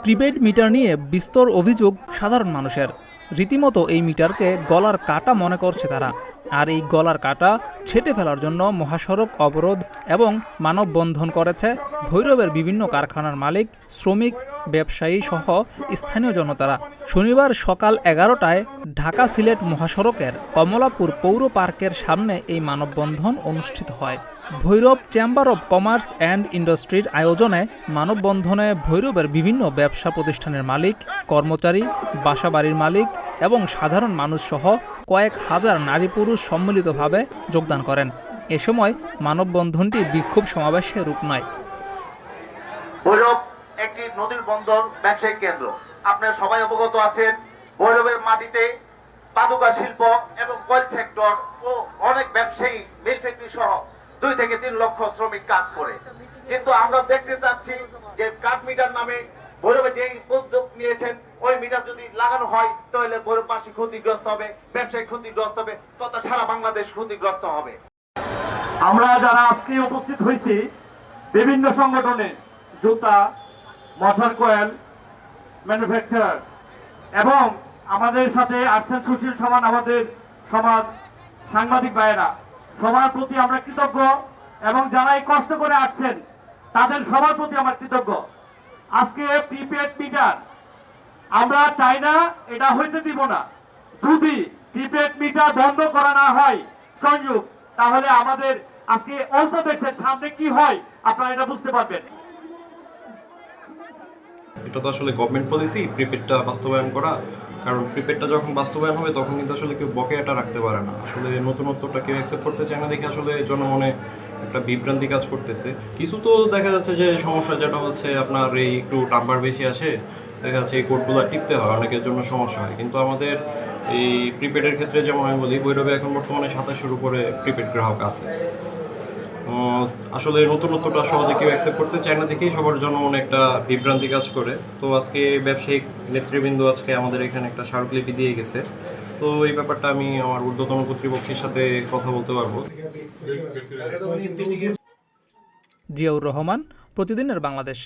Prepaid metre নিয়ে বিস্তর অভিযোগ সাধারণ মানুষের। রীতিমতো এই মিটারকে গলার কাটা মনে করছে তারা। আর এই গলার কাটা ছেঁটে ফেলার জন্য মহাসড়ক অবরোধ এবং মানববন্ধন করেছে ভৈরবের বিভিন্ন কারখানার মালিক, শ্রমিক, ব্যবসায়ী সহ স্থানীয় জনতারা। শনিবার সকাল 11টায় ঢাকা সিলেট মহাসড়কের কমলাপুর পৌর পার্কের সামনে এই মানববন্ধন অনুষ্ঠিত হয়। Bhairab chamber of commerce and ইন্ডাস্ট্রির আয়োজনে মানববন্ধনে ভৈরবের বিভিন্ন ব্যবসা প্রতিষ্ঠানের মালিক, কর্মচারী, বাসাবাড়ির মালিক এবং সাধারণ মানুষ সহ কয়েক হাজার নারী পুরুষ সম্মিলিতভাবে যোগদান করেন। এ সময় মানববন্ধনটি বিক্ষোভ সমাবেশে রূপ নেয়। ভৈরব একটি নদীর বন্দর ব্যবসায়িক কেন্দ্র। আপনারা সবাই অবগত আছেন, ভৈরবের মাটিতে পাদুকা শিল্প এবং কয়েল সেক্টর ও অনেক ব্যবসায়ী মিল ফ্যাক্টরি সহ 2 থেকে 3 লক্ষ শ্রমিক কাজ করে। কিন্তু আমরা দেখতে চাচ্ছি যে কাঠ মিটার নামে ভৈরবে যে উদ্যোগ নিয়েছেন, ওই মিটার যদি লাগানো হয় তাহলে ভৈরববাসী ক্ষতিগ্রস্ত হবে, ব্যবসায়ী ক্ষতিগ্রস্ত হবে, তথা সারা বাংলাদেশ ক্ষতিগ্রস্ত হবে। আমরা যারা আজকে উপস্থিত হয়েছি বিভিন্ন সংগঠনে, জুতা, মোটর কয়েল ম্যানুফ্যাকচারার এবং আমাদের সাথে আর্টস এন্ড সোশ্যাল সমান আমাদের সমাজ সাংবাদিক ভাইয়েরা, সবার প্রতি আমরা কৃতজ্ঞ এবং যারা এই কষ্ট করে আসছেন তাদের সবার প্রতি আমরা কৃতজ্ঞ। আজকে প্রিপেড মিটার আমরা চাই না, এটা হইতে দিব না। যদি প্রিপেড মিটার বন্ধ করা না হয় সংযোগ, তাহলে আমাদের আজকে অল্প দেশের সামনে কি হয় আপনারা এটা বুঝতে পারবেন। এটা তো আসলে গভর্নমেন্ট পলিসি প্রিপেডটা বাস্তবায়ন করা, কারণ প্রিপেডটা যখন বাস্তবায়ন হবে তখন কিন্তু আসলে কেউ বকেয়াটা রাখতে পারে না। আসলে নতুনত্বটা কেউ অ্যাকসেপ্ট করতে চায় না দেখে আসলে জনমনে একটা বিভ্রান্তি কাজ করতেছে। কিছু তো দেখা যাচ্ছে যে সমস্যা যেটা হচ্ছে আপনার এই একটু নাম্বার বেশি আসে, দেখা যাচ্ছে এই কোডগুলো টিপতে হয়, অনেকের জন্য সমস্যা হয়। কিন্তু আমাদের এই প্রিপেডের ক্ষেত্রে যেমন আমি বলি, ভৈরবে এখন বর্তমানে 2700-এর উপরে প্রিপেড গ্রাহক আছে। আসলে নতুনত্বটা সহজে কেউ অ্যাকসেপ্ট করতে চায় না দেখেই সবার জন্য একটা বিভ্রান্তি কাজ করে। তো আজকে ব্যবসায়িক নেতৃবৃন্দ আজকে আমাদের এখানে একটা স্মারকলিপি দিয়ে গেছে। তো এই ব্যাপারটা আমি আমার ঊর্ধ্বতন কর্তৃপক্ষের সাথে কথা বলতে পারবো। জিয়াউর রহমান, প্রতিদিনের বাংলাদেশ।